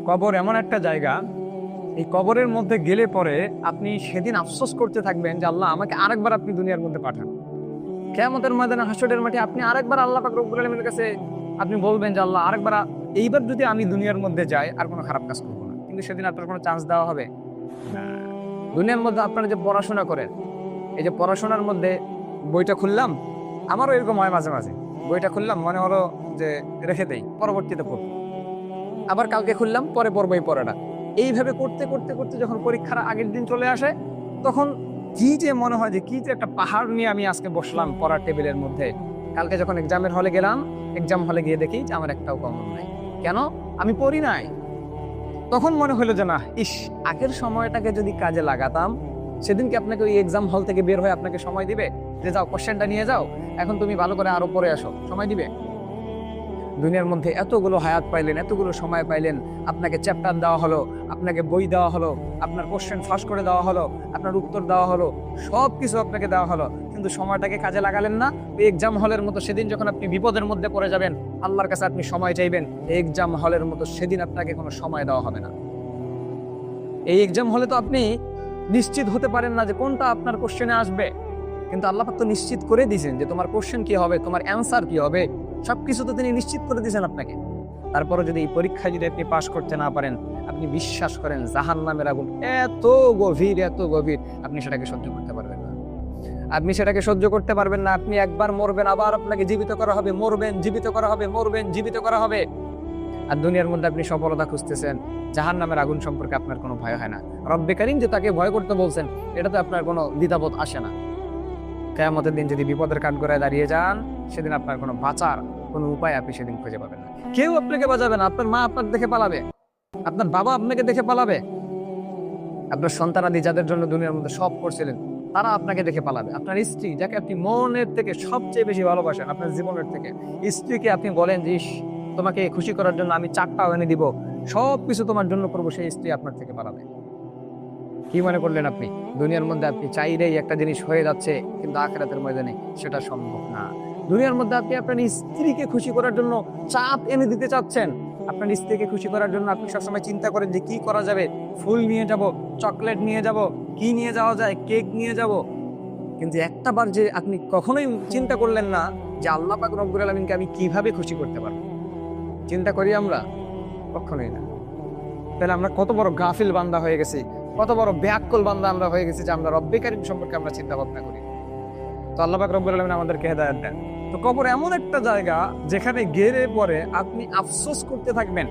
কবর এমন একটা জায়গা, এই কবরের মধ্যে গেলে পরে আপনি সেদিন আফসোস করতে থাকবেন যে আল্লাহ আমাকে আরেকবার আপনি দুনিয়ার মধ্যে পাঠান। কিয়ামতের ময়দানে হাসরের মাঠে আপনি আরেকবার আল্লাহ পাক রব্বুল আলামিনের কাছে আপনি বলবেন যে আল্লাহ আরেকবার এইবার যদি আমি দুনিয়ার মধ্যে যাই আর কোনো খারাপ কাজ করবো না, কিন্তু সেদিন আপনার কোনো চান্স দেওয়া হবে না। দুনিয়ার মধ্যে আপনারা যে পড়াশোনা করেন, এই যে পড়াশোনার মধ্যে বইটা খুললাম, আমারও এরকম হয় মাঝে মাঝে, বইটা খুললাম মনে হলো যে রেখে দেই, পরবর্তীতে পড়বো, আবার কালকে খুললাম পরে পড়বো এই পড়াটা। এইভাবে করতে করতে করতে যখন পরীক্ষার আগের দিন চলে আসে, তখন কি যে মনে হয় যে কি যে একটা পাহাড় নিয়ে আমি আজকে বসলাম পড়ার টেবিলের মধ্যে। কালকে যখন এক্সামের হলে গেলাম, এক্সাম হলে গিয়ে দেখি যে আমার একটাও কমন নাই। কেন? আমি পড়ি নাই। তখন মনে হলো যে না, ইস, আগের সময়টাকে যদি কাজে লাগাতাম, সেদিনকে আপনাকে ওই এক্সাম হল থেকে বের হয়ে আপনাকে সময় দিবে যে যাও কোশ্চেনটা নিয়ে যাও, এখন তুমি ভালো করে আরো পড়ে আসো, সময় দিবে? দুনিয়ার মধ্যে এতগুলো হায়াত পাইলেন, এতগুলো সময় পাইলেন, আপনাকে চ্যাপ্টার দেওয়া হলো, আপনাকে বই দেওয়া হলো, আপনার কোশ্চেন ফাঁস করে দেওয়া হলো, আপনার উত্তর দেওয়া হলো, সব কিছু আপনাকে দেওয়া হলো, কিন্তু সময়টাকে কাজে লাগালেন না। ওই এক্সাম হলের মতো সেদিন যখন আপনি বিপদের মধ্যে পড়ে যাবেন, আল্লাহর কাছে আপনি সময় চাইবেন, এই এক্সাম হলের মতো সেদিন আপনাকে কোনো সময় দেওয়া হবে না। এই এক্সাম হলে তো আপনি নিশ্চিত হতে পারেন না যে কোনটা আপনার কোশ্চেনে আসবে, কিন্তু আল্লাহ পাক তো নিশ্চিত করে দিয়েছেন যে তোমার কোশ্চেন কি হবে, তোমার অ্যান্সার কি হবে, সবকিছু তো তিনি নিশ্চিত করে দিয়েছেন আপনাকে। তারপরে যদি এই পরীক্ষায় যদি আপনি পাশ করতে না পারেন, আপনি বিশ্বাস করেন জাহান্নামের আগুন এত গভীর, এত গভীর, আপনি সেটাকে সহ্য করতে পারবেন না। আপনি সেটাকে সহ্য করতে পারবেন না। আপনি একবার মরবেন, আবার আপনাকে জীবিত করা হবে, মরবেন, জীবিত করা হবে, মরবেন, জীবিত করা হবে। আর দুনিয়ার মধ্যে আপনি সফলতা খুঁজতেছেন, জাহান্নামের আগুন সম্পর্কে আপনার কোনো ভয় হয় না। রব্বে কারীম যে তাকে ভয় করতে বলছেন, এটাতে আপনার কোনো দ্বিধাবোধ আসে না। কিয়ামতের দিন যদি বিপদের কাঠগড়ায় দাঁড়িয়ে যান, সেদিন আপনার কোনো বাঁচার কোনো উপায় আপনি সেদিন খুঁজে পাবেন না। কেউ আপনাকে বাঁচাবে না। আপনার মা আপনাকে দেখে পালাবে, আপনার বাবা আপনাকে দেখে পালাবে, আপনার সন্তানাদি যাদের জন্য দুনিয়ার মধ্যে সব করছিলেন, তারা আপনাকে দেখে পালাবে। আপনার স্ত্রী, যাকে আপনি মনের থেকে সবচেয়ে বেশি ভালোবাসেন, আপনার জীবনের থেকে, স্ত্রীকে আপনি বলেন যে ইস, তোমাকে খুশি করার জন্য আমি 4টা এনে দিব, সবকিছু তোমার জন্য করবো, সেই স্ত্রী আপনার থেকে পালাবে। কি মনে করলেন আপনি? দুনিয়ার মধ্যে আপনি চাইলেই একটা জিনিস হয়ে যাচ্ছে, কিন্তু আখিরাতের ময়দানে সেটা সম্ভব না। দুনিয়ার মধ্যে আপনি আপনার স্ত্রীকে খুশি করার জন্য চাঁদ এনে দিতে চাচ্ছেন, আপনার স্ত্রীকে খুশি করার জন্য আপনি সবসময় চিন্তা করেন যে কি করা যাবে, ফুল নিয়ে যাব, চকলেট নিয়ে যাব, কি নিয়ে যাওয়া যায়, কেক নিয়ে যাব, কিন্তু একটা বার যে আপনি কখনোই চিন্তা করলেন না যে আল্লাহ পাক রব্বুল আলামিনকে আমি কিভাবে খুশি করতে পারবো। চিন্তা করি আমরা? কখনোই না। তাহলে আমরা কত বড় গাফিল বান্দা হয়ে গেছি, কত বড় ব্যাকুল বান্দা আমরা হয়ে গেছি যে আমরা রব্বে কারীম সম্পর্কে আমরা চিন্তা ভাবনা করি। তো আল্লাহ পাক রব্বুল আলামিন আমাদেরকে হেদায়েত দেন। তো কবর এমন একটা জায়গা যেখানে গেলে পরে আপনি আফসোস করতে থাকবেন